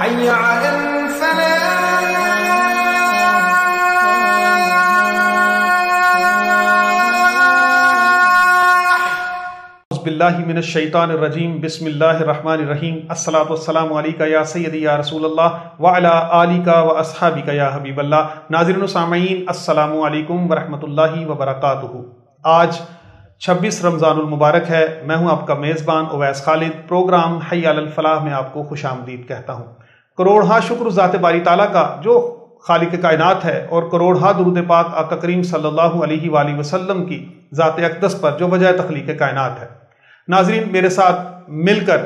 حي على باللہ من الشیطان الرجیم بسم اللہ الرحمن الرحیم الصلاۃ والسلام علیکہ یا سیدی یا رسول اللہ وعلی آلک و اصحابک یا حبیب اللہ۔ ناظرین و سامعین السلام علیکم ورحمۃ اللہ وبرکاتہ۔ آج 26 رمضان المبارک ہے۔ میں ہوں آپ کا میزبان اویس خالد۔ پروگرام حی علی الفلاح میں آپ کو خوش آمدید کہتا ہوں۔ کروڑہا شکر ذات باری تعالیٰ کا جو خالق کائنات ہے، اور کروڑہا درود پاک آقا کریم صلی اللہ علیہ وآلہ وسلم کی ذات اقدس پر جو وجہ تخلیق کائنات ہے۔ ناظرین میرے ساتھ مل کر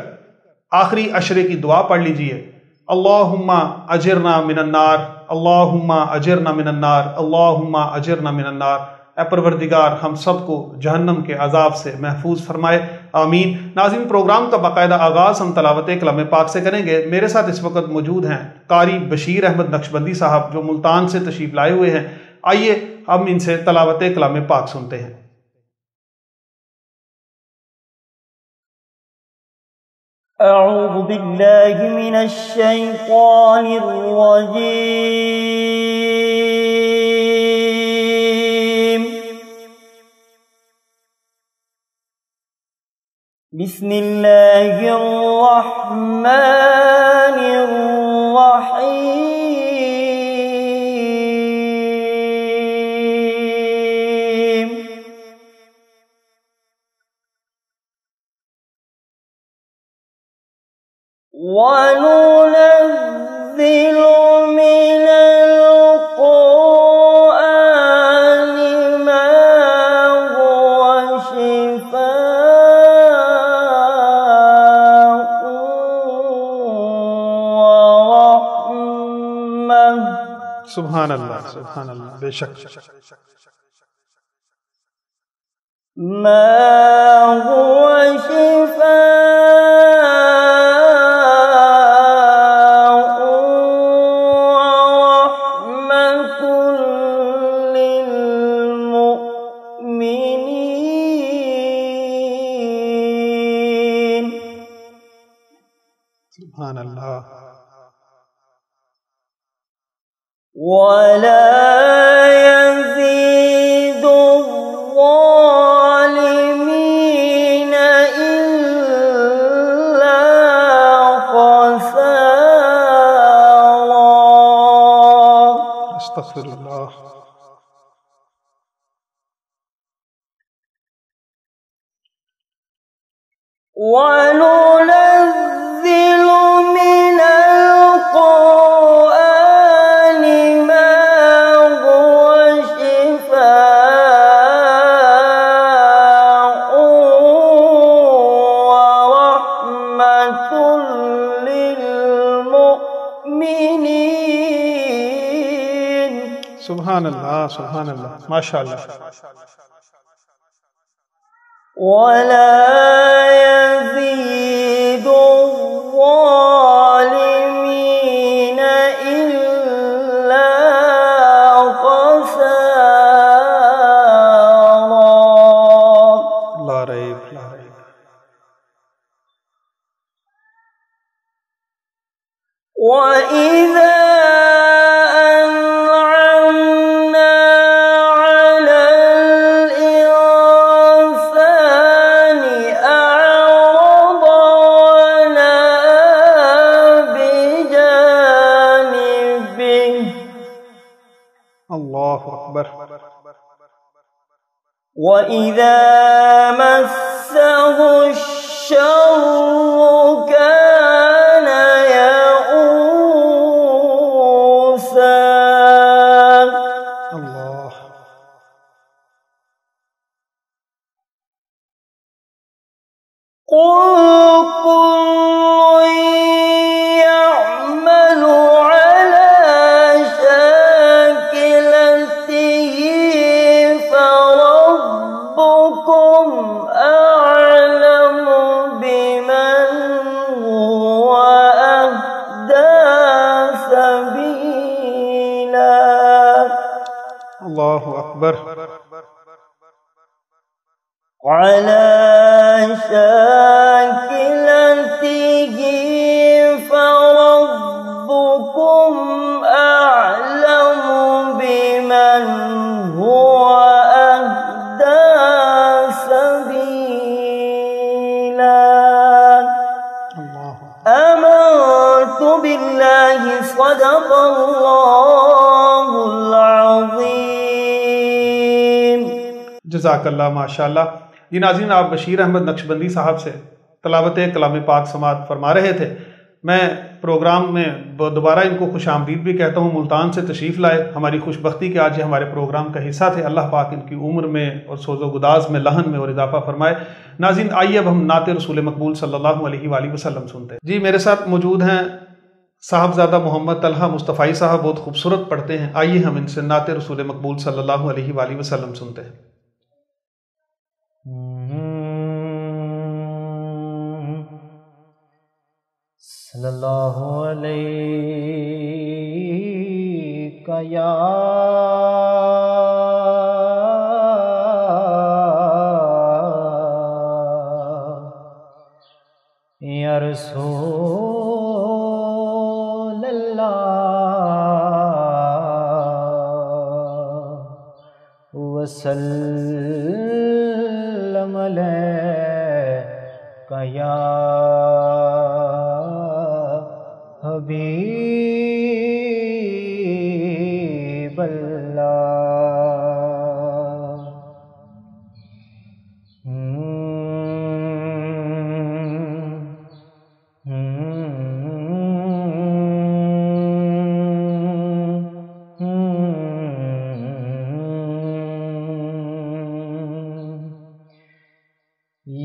آخری عشرے کی دعا پڑھ لیجئے۔ اللہم اجرنا من النار، اللہم اجرنا من النار، اللہم اجرنا من النار۔ اے پروردگار ہم سب کو جہنم کے عذاب سے محفوظ فرمائے، آمین۔ ناظرین پروگرام کا باقاعدہ آغاز ہم تلاوت کلام پاک سے کریں گے۔ میرے ساتھ اس وقت موجود ہیں قاری بشیر احمد نقشبندی صاحب جو ملتان سے تشریف لائے ہوئے ہیں۔ آئیے ہم ان سے تلاوت کلام پاک سنتے ہیں۔ اعوذ باللہ من الشیطان الرجیم، بسم اللہ الرحمن الرحیم۔ وَنُنَزِّلُ مِنَ الْقُرْآنِ مَا هُوَ شِفَاءٌ وَرَحْمَةٌ۔ سبحان اللہ، سبحان اللہ، بے شک۔ ما هو شفاء ورحمة للمؤمنين۔ سبحان اللہ۔ ولا يزيد الظالمين إلا خسارا۔ استغفر اللہ۔ وَنُنَزِّلُ مِنَ الْقُرْآنِ مَا هُوَ شِفَاءٌ وَرَحْمَةٌ لِلْمُؤْمِنِينَ۔ سبحان اللہ، سبحان اللہ، ماشاء اللہ۔ وَلَا يَزِيدُ الظَّالِمِينَ إِلَّا خَسَارًا۔ لا ریب، لا ریب۔ وَإِذَا أَنْعَمْنَا عَلَى الْإِنسَانِ أَعْرَضَ وَنَأَىٰ بِجَانِبِهِ۔ اللہ اکبر۔ وَإِذَا مَسَّهُ الشَّرُّ كَانَ يَئُوسًا۔ اللہ۔ قُلْ كُلٌّ يَعْمَلُ عَلَى شَاكِلَتِهِ فَرَبُّكُمْ أَعْلَمُ بِمَنْ هُوَ أَهْدَىٰ سَبِيلًا۔ اللہ اکبر۔ عَلَى شَاكِلَتِهِ فربكم بالله اللہ آمنت بالله صدق الله العظيم. جزاک اللہ، ماشاء اللہ. جی ناظرین، آپ بشیر احمد نقشبندی صاحب سے تلاوت کلام پاک سماعت فرما رہے تھے. میں پروگرام میں دوبارہ ان کو خوش آمدید بھی کہتا ہوں. ملتان سے تشریف لائے، ہماری خوش بختی کہ آج یہ ہمارے پروگرام کا حصہ تھے. اللہ پاک ان کی عمر میں اور سوز و گداز میں، لہن میں اور اضافہ فرمائے. ناظرین، آئیے اب ہم نعت رسول مقبول صلی اللہ علیہ وآلہ وسلم سنتے ہیں. جی میرے ساتھ موجود ہیں صاحبزادہ محمد طلحہ مصطفی صاحب، بہت خوبصورت پڑھتے ہیں. آئیے ہم ان سے نعت رسول مقبول صلی اللہ علیہ وآلہ وسلم سنتے ہیں. صلی اللہ علیہ یا رسول اللہ وسلم علیہ یا حبیب اللہ.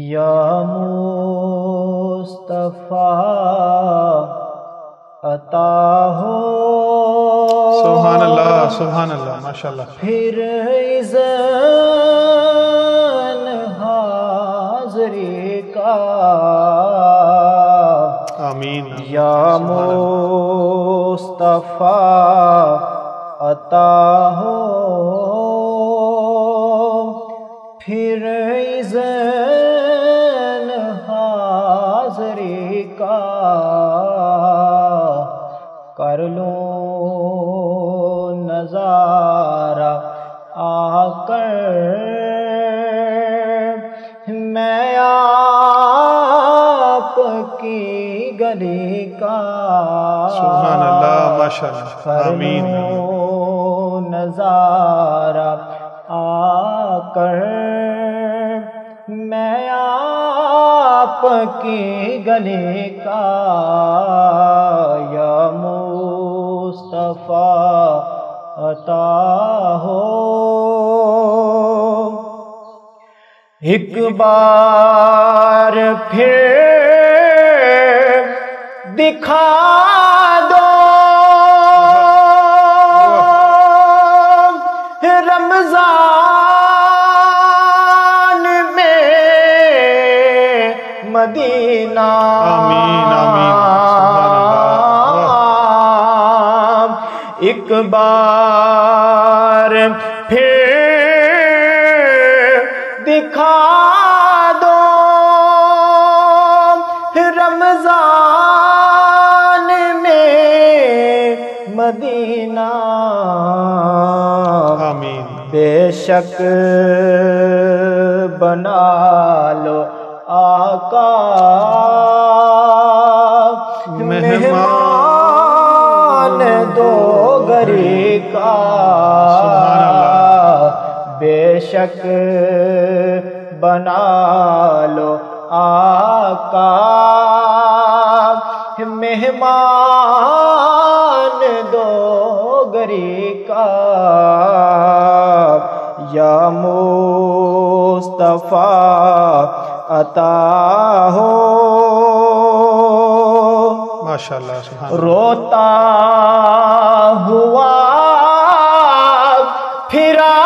یا مصطفیٰ عطا ہو، سبحان اللہ، سبحان اللہ، ماشاء اللہ. پھر اذن حاضری کا. آمین. یا مصطفیٰ عطا ہو، پھر اذن حاضری کا. کر لوں نظارہ آ کر میں آپ کی گلی کا. سبحان اللہ، ماشاء اللہ. کر آمین. لوں نظارہ آ کر میں آپ کی گلی کا. یا مصطفیٰ عطا ہو، ایک بار پھر دکھا دو رمضان میں مدینہ. آمین آمین. ایک بار پھر دکھا دو رمضان میں مدینہ. آمین. بے شک بنا لو آقا مہمان دو گری کا. بے شک بنا لو آقا مہمان دو گری کا. یا مصطفیٰ عطا ہو، ماشاءاللہ. سبحان اللہ. روتا ہوا پھرا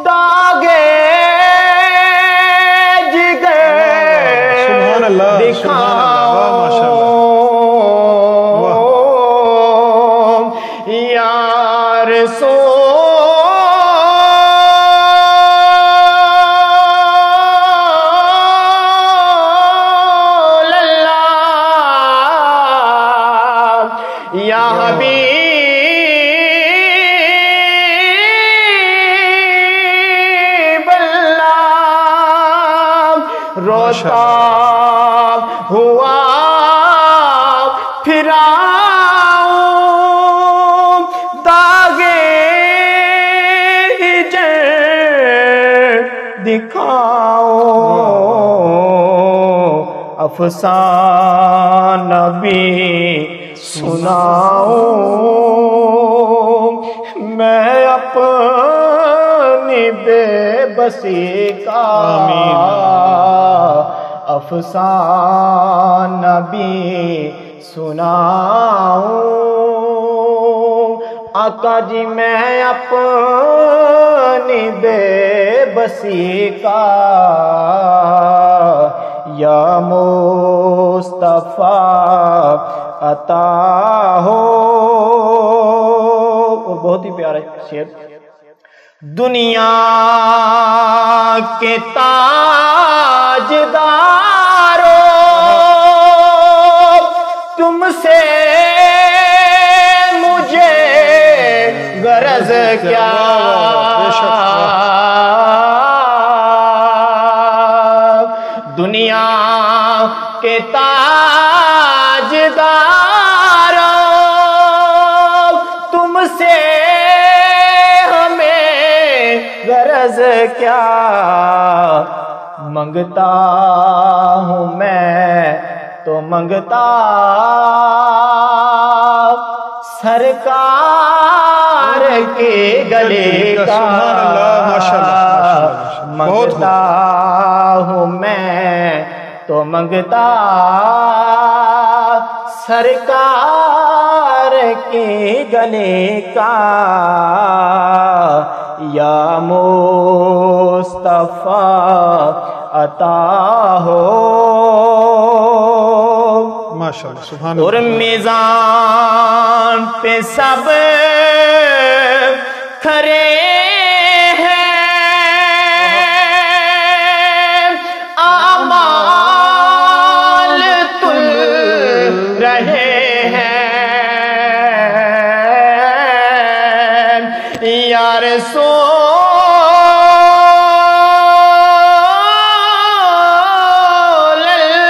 داغے جگر. سبحان اللہ، سبحان اللہ. واہ ماشاءاللہ. یا رسول اللہ، یا حبیب ہوتا ہوا پھراؤں داغے ہجر دکھاؤں افسانہ بھی سناؤں میں اپنی بے بسی کا افسانہ بھی سناؤں آقا جی میں اپنی بے بسی کا یا مصطفیٰ عطا ہو. اور بہت ہی پیارا شعر. دنیا کے تاجدارو تم سے مجھے غرض کیا دنیا کے تاجدارو تم سے غرض کیا منگتا ہوں میں تو منگتا سرکار کے گلے کا منگتا ہوں میں تو منگتا سرکار کے گلے کا یا مصطفیٰ عطا ہو. ماشاءاللہ سبحان اللہ. اور میزان پہ سب کھڑے ہیں اعمال تل رہے یا رسول اللہ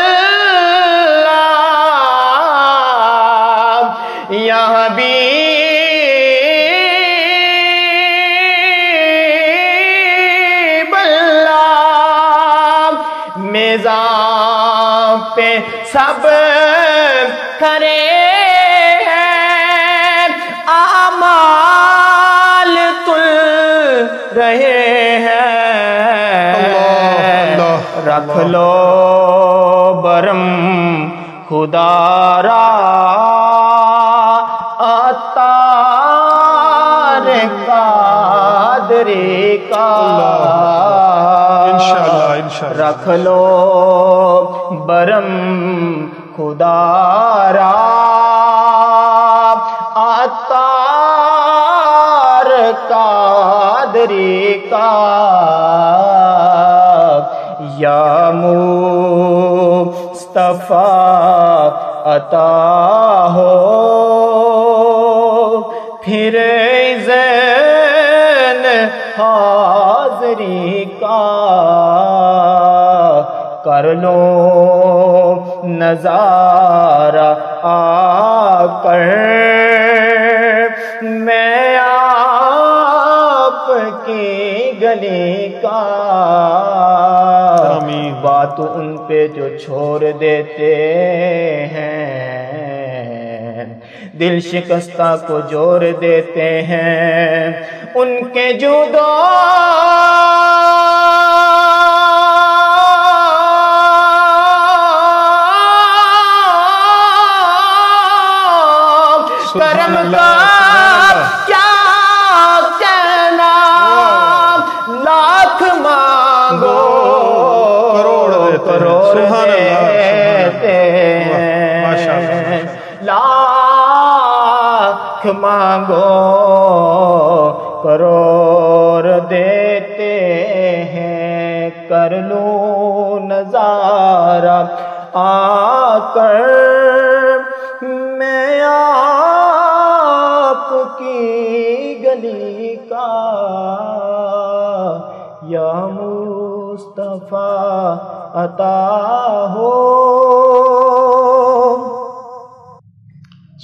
یا حبیب اللہ میزان پہ سب کھڑے رہے ہیں رکھ لو برم خدا را عطار قادری کا انشاءاللہ رکھ لو برم خدا را عطار قادری کا یا مصطفیٰ عطا ہو. پھر زین حاضری کا کر لو نظارہ آ کر میں آپ کی گلی کا بات ان پہ جو چھوڑ دیتے ہیں دل شکستہ کو جوڑ دیتے ہیں ان کے جدو کرم کا کیا کہنا لاکھ مانگو کروڑ دیتے ہیں لاکھ مانگو کروڑ دیتے ہیں کر لوں نظارہ آ کر میں آپ کی گلی کا یا مصطفیٰ عطا ہو۔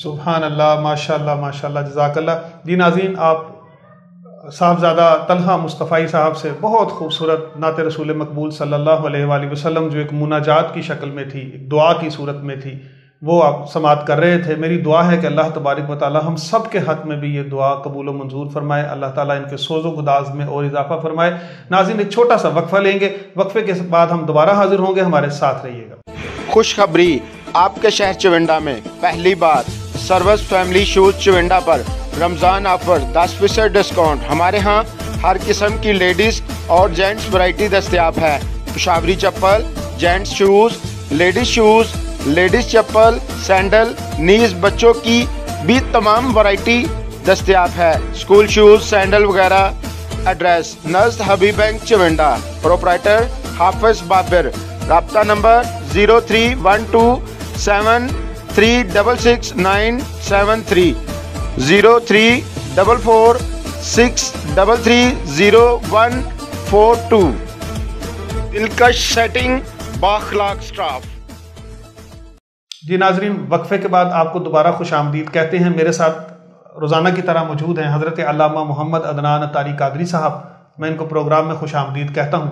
سبحان اللہ، ماشاء اللہ ماشاء اللہ، جزاک اللہ۔ جی ناظرین، آپ صاحبزادہ طلحہ مصطفی صاحب سے بہت خوبصورت نعت رسول مقبول صلی اللہ علیہ وآلہ وسلم جو ایک مناجات کی شکل میں تھی، ایک دعا کی صورت میں تھی، وہ آپ سماعت کر رہے تھے۔ میری دعا ہے کہ اللہ تبارک و تعالی ہم سب کے حق میں بھی یہ دعا قبول و منظور فرمائے، اللہ تعالیٰ ان کے سوز و گداز میں اور اضافہ فرمائے۔ ناظرین، ایک چھوٹا سا وقفہ لیں گے، وقفے کے بعد ہم دوبارہ حاضر ہوں گے، ہمارے ساتھ رہیے گا۔ خوشخبری، آپ کے شہر چونڈا میں پہلی بار سروس فیملی شوز چونڈا پر رمضان آفر 10% ڈسکاؤنٹ۔ ہمارے ہاں ہر قسم کی لیڈیز اور جینٹس ورائٹی دستیاب ہے۔ پشاوری چپل، جینٹس شوز، لیڈیز چپل، سینڈل، نیز بچوں کی بھی تمام ورائٹی دستیاب ہے۔ اسکول شوز، سینڈل وغیرہ۔ ایڈریس نزد حبیب بینک چونڈا، پروپرائٹر حافظ بابر۔ رابطہ نمبر 031273666973 034463300142۔ دلکش سیٹنگ، بااخلاق سٹاف۔ جی ناظرین، وقفے کے بعد آپ کو دوبارہ خوش آمدید کہتے ہیں۔ میرے ساتھ روزانہ کی طرح موجود ہیں حضرت علامہ محمد عدنان اطاری قادری صاحب، میں ان کو پروگرام میں خوش آمدید کہتا ہوں۔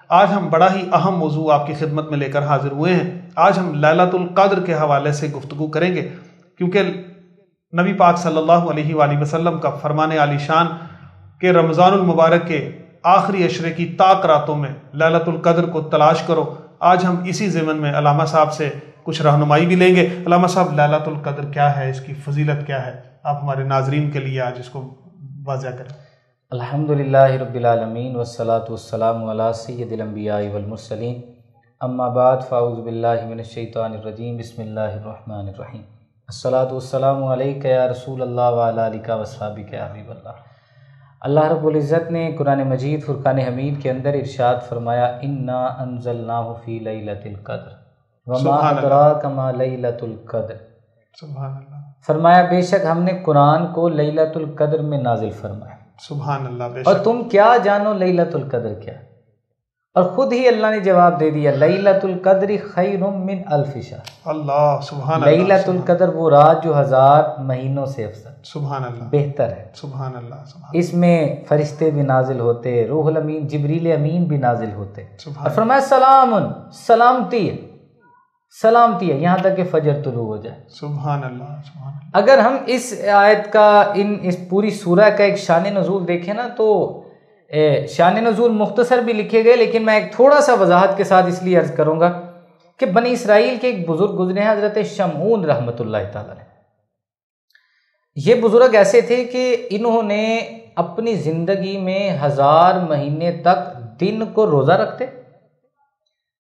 آج ہم بڑا ہی اہم موضوع آپ کی خدمت میں لے کر حاضر ہوئے ہیں۔ آج ہم لیلۃ القدر کے حوالے سے گفتگو کریں گے، کیونکہ نبی پاک صلی اللہ علیہ وآلہ وسلم کا فرمان عالی شان کہ رمضان المبارک کے آخری عشرے کی طاق راتوں میں لیلۃ القدر کو تلاش کرو۔ آج ہم اسی ضمن میں علامہ صاحب سے کچھ رہنمائی بھی لیں گے۔ علامہ صاحب، لیلۃ القدر کیا ہے، اس کی فضیلت کیا ہے؟ آپ ہمارے ناظرین کے لیے آج اس کو واضح کریں۔ الحمدللہ رب العالمین والصلاة والسلام علی سید الانبیاء والمرسلین، اما بعد فاعوذ باللہ من الشیطان الرجیم، بسم اللہ الرحمن الرحیم۔ الصلاة والسلام علیک یا رسول اللہ وعلی آلک واصحابک یا حبیب اللہ۔ اللہ رب العزت نے قرآن مجید فرقان حمید کے اندر ارشاد فرمایا، انا انزلناہ فی لیلۃ القدر وما ادراک ما لیلۃ القدر۔ سبحان اللہ۔ فرمایا بے شک ہم نے قرآن کو لیلۃ القدر میں نازل فرمایا، سبحان اللہ، بے اور شک۔ تم کیا جانو لیلۃ القدر کیا؟ اور خود ہی اللہ نے جواب دے دیا، لیلۃ القدر خیر من الف شہر۔ اللہ، سبحان اللہ۔ لیلۃ القدر وہ رات جو 1000 مہینوں سے افضل، سبحان اللہ، بہتر ہے۔ سبحان اللہ، سبحان اس میں فرشتے بھی نازل ہوتے، روح الامین جبریل امین بھی نازل ہوتے، سبحان اور فرمایا سلام، سلامتی ہے، سلامتی ہے یہاں تک کہ فجر طلوع ہو جائے۔ سبحان اللہ، سبحان اللہ۔ اگر ہم اس آیت کا اس پوری سورہ کا ایک شان نزول دیکھیں نا، تو شان نزول مختصر بھی لکھے گئے، لیکن میں ایک تھوڑا سا وضاحت کے ساتھ اس لیے عرض کروں گا کہ بنی اسرائیل کے ایک بزرگ گزرے ہیں، حضرت شمعون رحمۃ اللہ تعالی علیہ۔ یہ بزرگ ایسے تھے کہ انہوں نے اپنی زندگی میں 1000 مہینے تک دن کو روزہ رکھتے،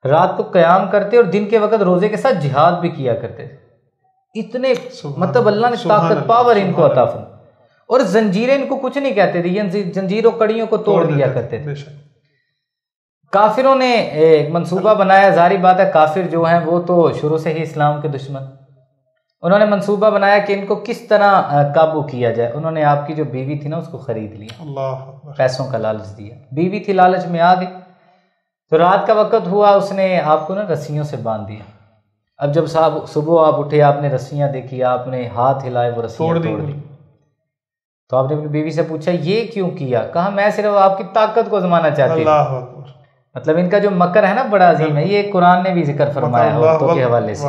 رات کو قیام کرتے، اور دن کے وقت روزے کے ساتھ جہاد بھی کیا کرتے تھے۔ اتنے مطلب اللہ نے طاقت پاور ان کو عطا فرمائی، اور زنجیریں ان کو کچھ نہیں کہتے تھے، یہ زنجیروں کڑیوں کو توڑ دیا کرتے تھے۔ کافروں نے ایک منصوبہ بنایا، ظاہری بات ہے کافر جو ہیں وہ تو شروع سے ہی اسلام کے دشمن، انہوں نے منصوبہ بنایا کہ ان کو کس طرح قابو کیا جائے۔ انہوں نے آپ کی جو بیوی تھی نا اس کو خرید لیا، اللہ، پیسوں کا لالچ دیا، بیوی تھی لالچ میں آ گئی، تو رات کا وقت ہوا، اس نے آپ کو نا رسیوں سے باندھ دیا۔ اب جب صبح آپ اٹھے، آپ نے رسیاں دیکھی، آپ نے ہاتھ ہلائے، وہ رسیاں توڑ دی، تو آپ نے اپنی بیوی سے پوچھا یہ کیوں کیا؟ کہا میں صرف آپ کی طاقت کو آزمانا چاہتی ہوں۔ مطلب ان کا جو مکر ہے نا بڑا عظیم ہے، یہ قرآن نے بھی ذکر فرمایا عورتوں کے حوالے سے،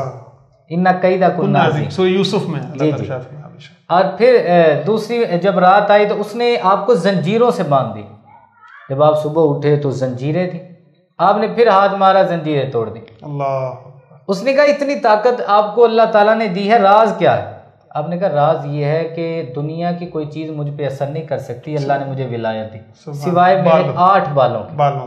ان کیدا کنا عظیم، سورہ یوسف میں۔ جی جی۔ اور پھر دوسری جب رات آئی تو اس نے آپ کو زنجیروں سے باندھ دی، جب آپ صبح اٹھے تو زنجیریں تھیں، آپ نے پھر ہاتھ مارا، زنجیریں توڑ دی۔ اللہ، اس نے کہا اتنی طاقت آپ کو اللہ تعالیٰ نے دی ہے، راز کیا ہے؟ آپ نے کہا راز یہ ہے کہ دنیا کی کوئی چیز مجھ پہ اثر نہیں کر سکتی، اللہ نے مجھے ولایت دی سوائے میرے 8 بالوں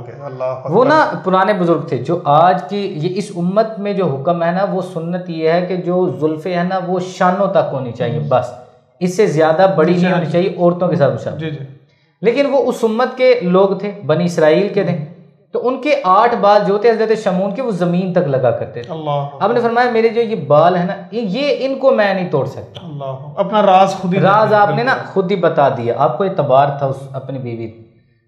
کے۔ اللہ، وہ نا پرانے بزرگ تھے جو آج کی یہ اس امت میں جو حکم ہے نا، وہ سنت یہ ہے کہ جو زلفیں ہیں نا وہ شانوں تک ہونی چاہیے، بس اس سے زیادہ بڑی نہیں ہونی چاہیے، عورتوں کے ساتھ مشابہ۔ لیکن وہ اس امت کے لوگ تھے، بنی اسرائیل کے تھے، تو ان کے 8 بال جو تھے حضرت شمعون کے، وہ زمین تک لگا کرتے تھے۔ آپ نے فرمایا میرے جو یہ بال ہیں نا، یہ ان کو میں نہیں توڑ سکتا۔ اپنا راز خود ہی، راز آپ نے نا خود ہی بتا دیا، آپ کو اعتبار تھا اس اپنی بیوی،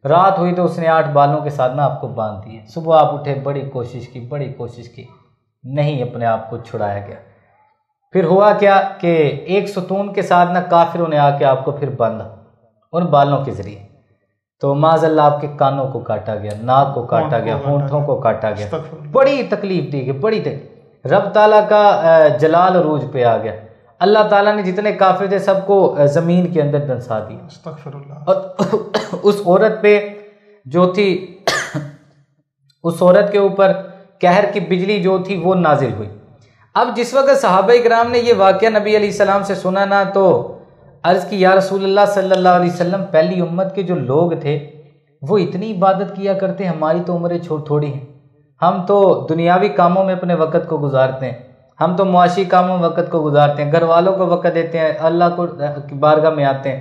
رات ہوئی تو اس نے 8 بالوں کے ساتھ آپ کو باندھ دیے. صبح آپ اٹھے, بڑی کوشش کی, نہیں اپنے آپ کو چھڑایا گیا. پھر ہوا کیا کہ ایک ستون کے ساتھ کافروں نے آ کے آپ کو پھر باندھا ان بالوں کے ذریعے. تو معاذ اللہ آپ کے کانوں کو کاٹا گیا, ناک کو کاٹا گیا, ہونٹوں کو کاٹا گیا, بڑی تکلیف دی گئی, بڑی تکلیف. رب تعالیٰ کا جلال عروج پہ آ گیا. اللہ تعالیٰ نے جتنے کافر تھے سب کو زمین کے اندر دنسا دیا. استغفر اللہ. اور اس عورت پہ جو تھی, اس عورت کے اوپر قہر کی بجلی جو تھی وہ نازل ہوئی. اب جس وقت صحابہ کرام نے یہ واقعہ نبی علیہ السلام سے سنا نا, تو عرض کی یا رسول اللہ صلی اللہ علیہ وسلم, پہلی امت کے جو لوگ تھے وہ اتنی عبادت کیا کرتے, ہماری تو عمریں تھوڑی ہیں, ہم تو دنیاوی کاموں میں اپنے وقت کو گزارتے ہیں, ہم تو معاشی کاموں میں وقت کو گزارتے ہیں, گھر والوں کو وقت دیتے ہیں, اللہ کو بارگاہ میں آتے ہیں,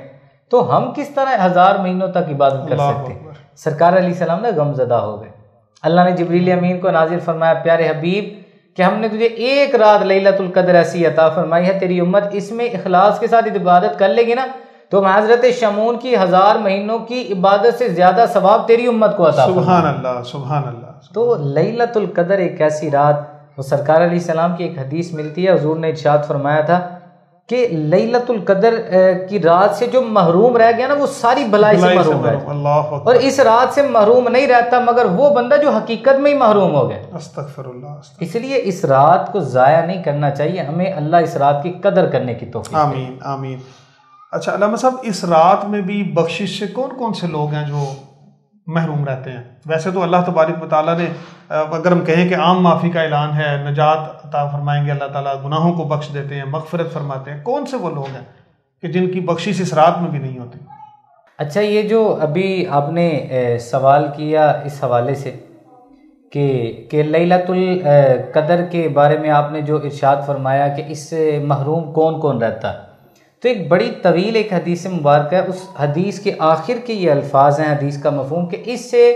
تو ہم کس طرح 1000 مہینوں تک عبادت کر سکتے ہیں. سرکار علیہ السلام نے غم زدہ ہو گئے. اللہ نے جبریل امین کو نازل فرمایا, پیارے حبیب کہ ہم نے تجھے ایک رات لیلۃ القدر ایسی عطا فرمائی ہے, تیری امت اس میں اخلاص کے ساتھ عبادت کر لے گی نا تو حضرت شمون کی 1000 مہینوں کی عبادت سے زیادہ ثواب تیری امت کو عطا. سبحان اللہ, سبحان اللہ. تو لیلۃ القدر ایک ایسی رات, وہ سرکار علیہ السلام کی ایک حدیث ملتی ہے, حضور نے ارشاد فرمایا تھا کہ لیلۃ القدر کی رات سے جو محروم رہ گیا نا وہ ساری بھلائی سے محروم رہ گیا, اور اس رات سے محروم نہیں رہتا مگر وہ بندہ جو حقیقت میں ہی محروم ہو گیا. استغفر اللہ. اس لیے اس رات کو ضائع نہیں کرنا چاہیے, ہمیں اللہ اس رات کی قدر کرنے کی توفیق. آمین آمین. اچھا علامہ صاحب, اس رات میں بھی بخشش سے کون سے لوگ ہیں جو محروم رہتے ہیں؟ ویسے تو اللہ تبارک و تعالیٰ نے, اگر ہم کہیں کہ عام معافی کا اعلان ہے, نجات عطا فرمائیں گے اللہ تعالیٰ, گناہوں کو بخش دیتے ہیں, مغفرت فرماتے ہیں, کون سے وہ لوگ ہیں کہ جن کی بخشش اس رات میں بھی نہیں ہوتی؟ اچھا, یہ جو ابھی آپ نے سوال کیا اس حوالے سے کہ لیلۃ القدر کے بارے میں آپ نے جو ارشاد فرمایا کہ اس سے محروم کون کون رہتا ہے, تو ایک بڑی طویل ایک حدیث مبارکہ ہے. اس حدیث کے آخر کے یہ الفاظ ہیں حدیث کا مفہوم کہ اس سے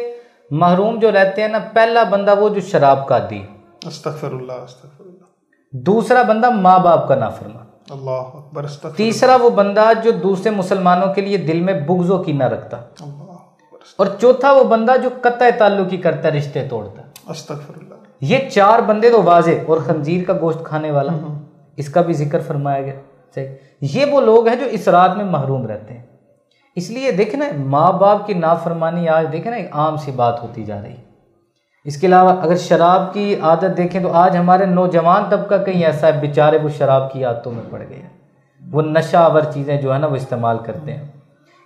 محروم جو رہتے ہیں نا, پہلا بندہ وہ جو شراب کا عادی, استغفر اللہ استغفر اللہ. دوسرا بندہ ماں باپ کا نافرمان, اللہ اکبر استغفر. تیسرا وہ بندہ جو دوسرے مسلمانوں کے لیے دل میں بغض و کینہ رکھتا, اور چوتھا وہ بندہ جو قطع تعلق ہی کرتا, رشتے توڑتا. استغفر اللہ. یہ 4 بندے تو واضح, اور خنزیر کا گوشت کھانے والا اس کا بھی ذکر فرمایا گیا. یہ وہ لوگ ہیں جو اس رات میں محروم رہتے ہیں. اس لیے دیکھیں نا, ماں باپ کی نافرمانی آج دیکھیں نا ایک عام سی بات ہوتی جا رہی. اس کے علاوہ اگر شراب کی عادت دیکھیں تو آج ہمارے نوجوان طبقہ کہیں ایسا ہے بیچارے وہ شراب کی عادتوں میں پڑ گئے ہیں, وہ نشہ آور چیزیں جو ہے نا وہ استعمال کرتے ہیں.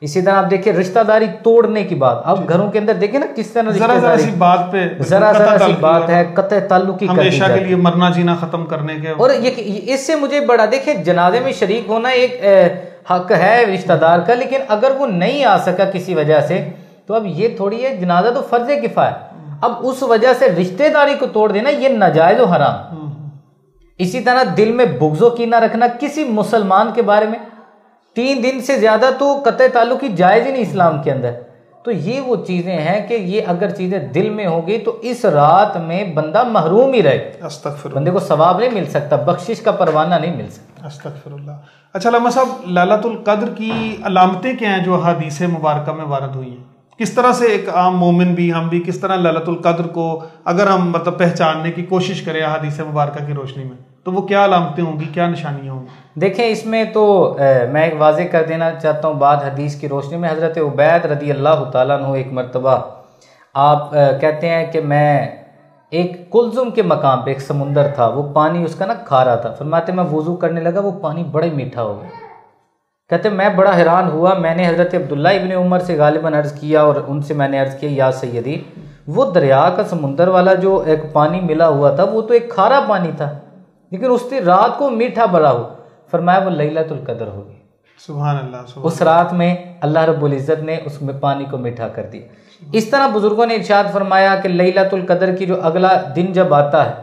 اسی طرح آپ دیکھیں رشتہ داری توڑنے کی بات, اب گھروں کے اندر دیکھیں نا کس طرح ذرا سی بات پہ ذرا سی بات ہے قطع تعلق کی ہمیشہ کے لیے مرنا جینا ختم کرنے کے. اور یہ اس سے مجھے بڑا, دیکھیں جنازے میں شریک ہونا ایک حق ہے رشتہ دار کا, لیکن اگر وہ نہیں آ سکا کسی وجہ سے تو اب یہ تھوڑی ہے, جنازہ تو فرض کفایہ, اب اس وجہ سے رشتہ داری کو توڑ دینا یہ ناجائز و حرام. اسی طرح دل میں بغض و کینہ رکھنا کسی مسلمان کے بارے میں, 3 دن سے زیادہ تو قطع تعلق کی جائز ہی نہیں اسلام کے اندر. تو یہ وہ چیزیں ہیں کہ یہ اگر چیزیں دل میں ہوں گی تو اس رات میں بندہ محروم ہی رہے, بندے کو ثواب نہیں مل سکتا, بخشش کا پروانہ نہیں مل سکتا. استغفر اللہ. اچھا علامہ صاحب, لیلۃ القدر کی علامتیں کیا ہیں جو حدیث مبارکہ میں وارد ہوئی ہیں؟ کس طرح سے ایک عام مومن بھی, ہم بھی کس طرح لیلۃ القدر کو اگر ہم مطلب پہچاننے کی کوشش کریں حدیث مبارکہ کی روشنی میں, تو وہ کیا علامتیں ہوں گی, کیا نشانیاں ہوں گی؟ دیکھیں اس میں تو میں ایک واضح کر دینا چاہتا ہوں بات حدیث کی روشنی میں. حضرت عبید رضی اللہ تعالیٰ عنہ ایک مرتبہ آپ کہتے ہیں کہ میں ایک کلزم کے مقام پہ, ایک سمندر تھا, وہ پانی اس کا نا کھارا تھا, فرماتے میں وضو کرنے لگا وہ پانی بڑے میٹھا ہو گیا. کہتے میں بڑا حیران ہوا, میں نے حضرت عبداللہ ابن عمر سے غالباً عرض کیا, اور ان سے میں نے عرض کیا یا سیدی وہ دریا کا سمندر والا جو ایک پانی ملا ہوا تھا وہ تو ایک کھارا پانی تھا, لیکن اس کی رات کو میٹھا بڑا ہو. فرمایا وہ لیلۃ القدر ہوگی. سبحان اللہ. اس رات میں اللہ رب العزت نے اس میں پانی کو میٹھا کر دیا. اس طرح بزرگوں نے ارشاد فرمایا کہ لیلۃ القدر کی جو اگلا دن جب آتا ہے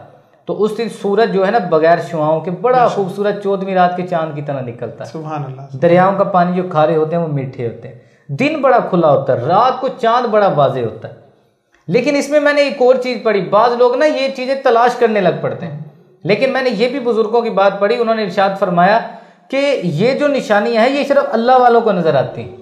تو اس دن سورج جو ہے نا بغیر شعاؤں کے بڑا خوبصورت 14ویں رات کے چاند کی طرح نکلتا ہے. سبحان اللہ. دریاؤں کا پانی جو کھارے ہوتے ہیں وہ میٹھے ہوتے ہیں, دن بڑا کھلا ہوتا ہے, رات کو چاند بڑا واضح ہوتا ہے. لیکن اس میں نے ایک اور چیز پڑھی, بعض لوگ نا یہ چیزیں تلاش کرنے لگ پڑتے ہیں, لیکن میں نے یہ بھی بزرگوں کی بات پڑھی, انہوں نے ارشاد فرمایا کہ یہ جو نشانیاں ہیں یہ صرف اللہ والوں کو نظر آتی ہیں.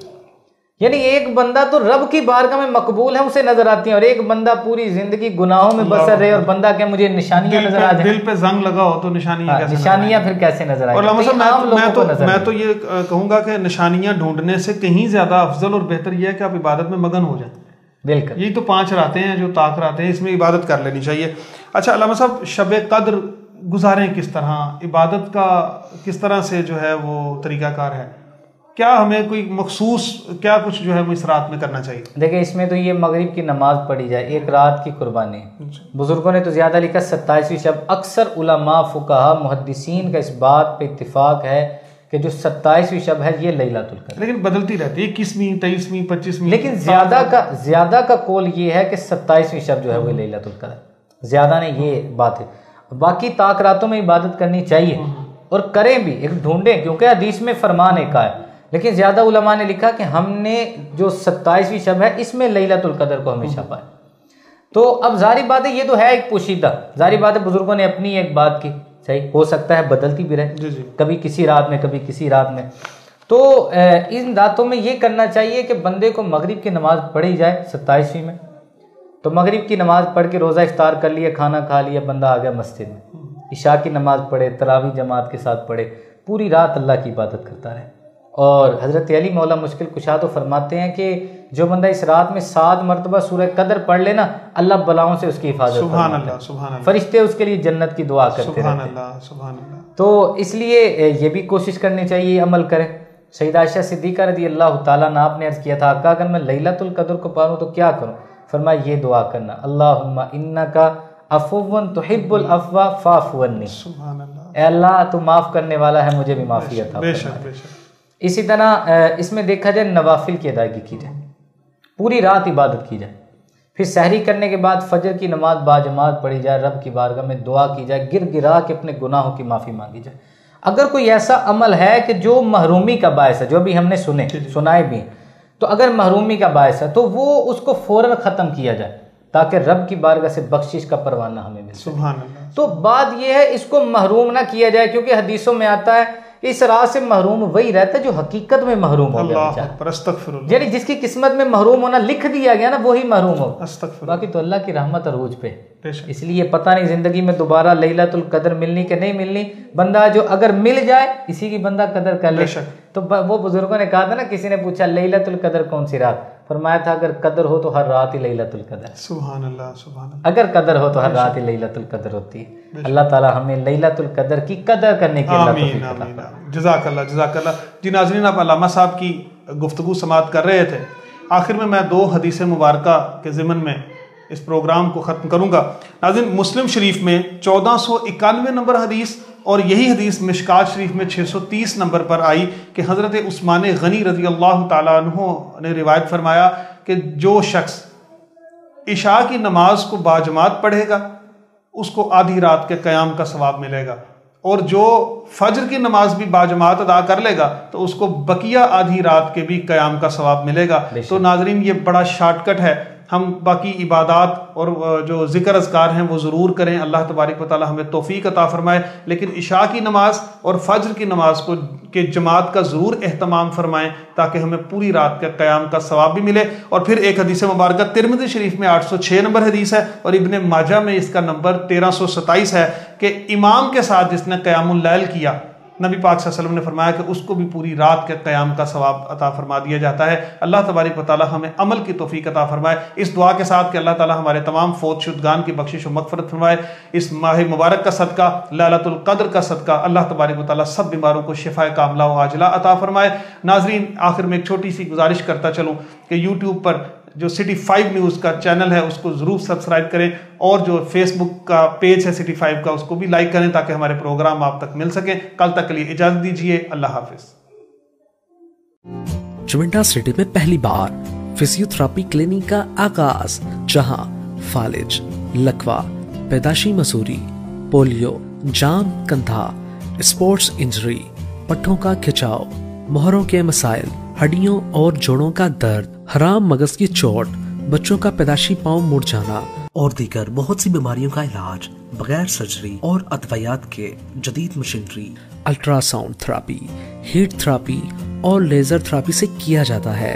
یعنی ایک بندہ تو رب کی بارگاہ میں مقبول ہے، اسے نظر آتی ہیں، اور ایک بندہ پوری زندگی گناہوں میں بسر رہے اور بندہ کہ مجھے نشانیاں نظر آ جائیں، دل پہ زنگ لگا ہو تو نشانیاں پھر کیسے نظر آئیں؟ اور میں تو یہ کہوں گا کہ نشانیاں ڈھونڈنے سے کہیں زیادہ افضل اور بہتر یہ ہے کہ آپ عبادت میں مگن ہو جائیں. بالکل، یہی تو 5 راتیں ہیں جو طاق راتیں ہیں، اس میں عبادت کر لینی چاہیے. اچھا علامہ صاحب، شب قدر گزاریں کس طرح؟ عبادت کا کس طرح سے جو ہے وہ طریقہ کار ہے؟ کیا ہمیں کوئی مخصوص کیا کچھ جو ہے وہ اس رات میں کرنا چاہیے؟ دیکھیں اس میں تو یہ مغرب کی نماز پڑھی جائے، ایک رات کی قربانی. بزرگوں نے تو زیادہ لکھا 27ویں شب. اکثر علماء فقہا محدثین کا اس بات پہ اتفاق ہے کہ جو 27ویں شب ہے یہ لیلۃ القدر، لیکن بدلتی رہتی ہے، 21ویں 23ویں 25ویں، لیکن زیادہ کا قول یہ ہے کہ 27ویں شب جو ہے وہ لیلۃ القدر. زیادہ نے یہ بات ہے. باقی طاق راتوں میں عبادت کرنی چاہیے اور کریں بھی، ایک ڈھونڈیں، کیونکہ حدیث میں فرمان ایک ہے. لیکن زیادہ علماء نے لکھا کہ ہم نے جو 27ویں شب ہے اس میں لیلۃ القدر کو ہمیشہ پائے. تو اب ظاہری بات ہے یہ تو ہے ایک پوشیدہ، ظاہری بات ہے بزرگوں نے اپنی ایک بات کی، صحیح ہو سکتا ہے بدلتی بھی رہے، کبھی کسی رات میں کبھی کسی رات میں. تو ان راتوں میں یہ کرنا چاہیے کہ بندے کو مغرب کی نماز پڑھی جائے 27ویں میں، تو مغرب کی نماز پڑھ کے روزہ افطار کر لیا، کھانا کھا لیا، بندہ آ گیا مسجد میں، عشاء کی نماز پڑھے، تراویح جماعت کے ساتھ پڑھے، پوری رات اللہ کی عبادت کرتا رہے. اور حضرت علی مولا مشکل کشا تو فرماتے ہیں کہ جو بندہ اس رات میں 7 مرتبہ سورہ قدر پڑھ لینا، اللہ بلاؤں سے اس کی حفاظت سبحان اللہ، سبحان اللہ، فرشتے اس کے لیے جنت کی دعا کرتے رہتے ہیں. سبحان اللہ، سبحان اللہ. تو اس لیے یہ بھی کوشش کرنی چاہیے، عمل کریں. سیدہ عائشہ صدیقہ رضی اللہ تعالیٰ عنہ آپ نے عرض کیا تھا آقا اگر میں لیلۃ القدر کو پڑھوں تو کیا کروں؟ فرمایا یہ دعا کرنا، اللہم انک عفو تحب العفو فاعف عنی. سبحان اللہ، اے اللہ تو معاف کرنے والا ہے، مجھے بھی معافی عطا فرما. اسی طرح اس میں دیکھا جائے نوافل کی ادائیگی کی جائے، پوری رات عبادت کی جائے، پھر سحری کرنے کے بعد فجر کی نماز باجماعت پڑھی جائے، رب کی بارگاہ میں دعا کی جائے، گر گرا کے اپنے گناہوں کی معافی مانگی جائے. اگر کوئی ایسا عمل ہے کہ جو محرومی کا باعث ہے، جو بھی ہم نے سنائے بھی، تو اگر محرومی کا باعث ہے تو وہ اس کو فوراً ختم کیا جائے تاکہ رب کی بارگاہ سے بخشش کا پروانہ ہمیں مل. سبحان اللہ. تو بات یہ ہے اس کو محروم نہ کیا جائے، کیونکہ حدیثوں میں آتا ہے اس راز سے محروم وہی رہتا ہے جو حقیقت میں محروم ہو گیا، یعنی جس کی قسمت میں محروم ہونا لکھ دیا گیا نا وہی محروم ہو. باقی تو اللہ کی رحمت عروج پہ، اس لیے پتہ نہیں زندگی میں دوبارہ لیلۃ القدر ملنی کہ نہیں ملنی. بندہ جو اگر مل جائے اسی کی بندہ قدر کر لے. تو وہ بزرگوں نے کہا تھا نا، کسی نے پوچھا لیلۃ القدر کون سی رات؟ فرمایا تھا اگر قدر ہو تو ہر رات ہی لیلۃ القدر. سبحان اللہ، سبحان اللہ. اگر قدر ہو تو ہر رات ہی لیلۃ القدر ہوتی ہے. اللہ تعالی ہمیں لیلۃ القدر کی قدر کرنے کی آمین آمین. جزاک اللہ، جزاک اللہ. جی ناظرین، آپ علامہ صاحب کی گفتگو سماعت کر رہے تھے. آخر میں 2 حدیث مبارکہ کے ضمن میں اس پروگرام کو ختم کروں گا. ناظرین، مسلم شریف میں 1491 نمبر حدیث اور یہی حدیث مشکات شریف میں 630 نمبر پر آئی کہ حضرت عثمان غنی رضی اللہ تعالیٰ عنہ نے روایت فرمایا کہ جو شخص عشاء کی نماز کو باجماعت پڑھے گا اس کو آدھی رات کے قیام کا ثواب ملے گا، اور جو فجر کی نماز بھی باجماعت ادا کر لے گا تو اس کو بقیہ آدھی رات کے بھی قیام کا ثواب ملے گا. تو ناظرین، یہ بڑا شارٹ کٹ ہے. ہم باقی عبادات اور جو ذکر اذکار ہیں وہ ضرور کریں، اللہ تبارک و تعالی ہمیں توفیق عطا فرمائے. لیکن عشاء کی نماز اور فجر کی نماز کو کے جماعت کا ضرور اہتمام فرمائیں تاکہ ہمیں پوری رات کے قیام کا ثواب بھی ملے. اور پھر ایک حدیث مبارکہ ترمذی شریف میں 806 نمبر حدیث ہے اور ابن ماجہ میں اس کا نمبر 1327 ہے کہ امام کے ساتھ جس نے قیام اللیل کیا، نبی پاک صلی اللہ علیہ وسلم نے فرمایا کہ اس کو بھی پوری رات کے قیام کا ثواب عطا فرما دیا جاتا ہے. اللہ تبارک و تعالی ہمیں عمل کی توفیق عطا فرمائے. اس دعا کے ساتھ کہ اللہ تعالی ہمارے تمام فوت شدگان کی بخشش و مغفرت فرمائے. اس ماہ مبارک کا صدقہ، لیلۃ القدر کا صدقہ، اللہ تبارک و تعالی سب بیماروں کو شفاء کاملہ و عاجلہ عطا فرمائے. ناظرین، آخر میں ایک چھوٹی سی گزارش کرتا چلوں کہ یوٹیوب پر جو سٹی 5 نیوز کا چینل ہے اس کو ضرور سبسکرائب کریں، اور جو فیس بک کا پیج ہے سٹی 5 کا اس کو بھی لائک کریں تاکہ ہمارے پروگرام آپ تک مل سکیں. کل تک کے لیے اجازت دیجیے. اللہ حافظ. چونٹا سٹی میں پہلی بار فزیو تھراپی کلینک کا آغاز، جہاں فالج، لکوہ، پیدائشی مسوری، پولیو، جام کندھا، اسپورٹس انجری، پٹھوں کا کھچاؤ، مہروں کے مسائل، ہڈیوں اور جوڑوں کا درد، حرام مغز کی چوٹ، بچوں کا پیدائشی پاؤں مڑ جانا اور دیگر بہت سی بیماریوں کا علاج بغیر سرجری اور ادویات کے جدید machinery, ultra sound therapy, heat therapy اور لیزر تھراپی سے کیا جاتا ہے.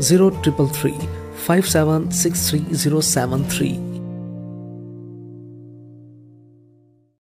0333 5763 073।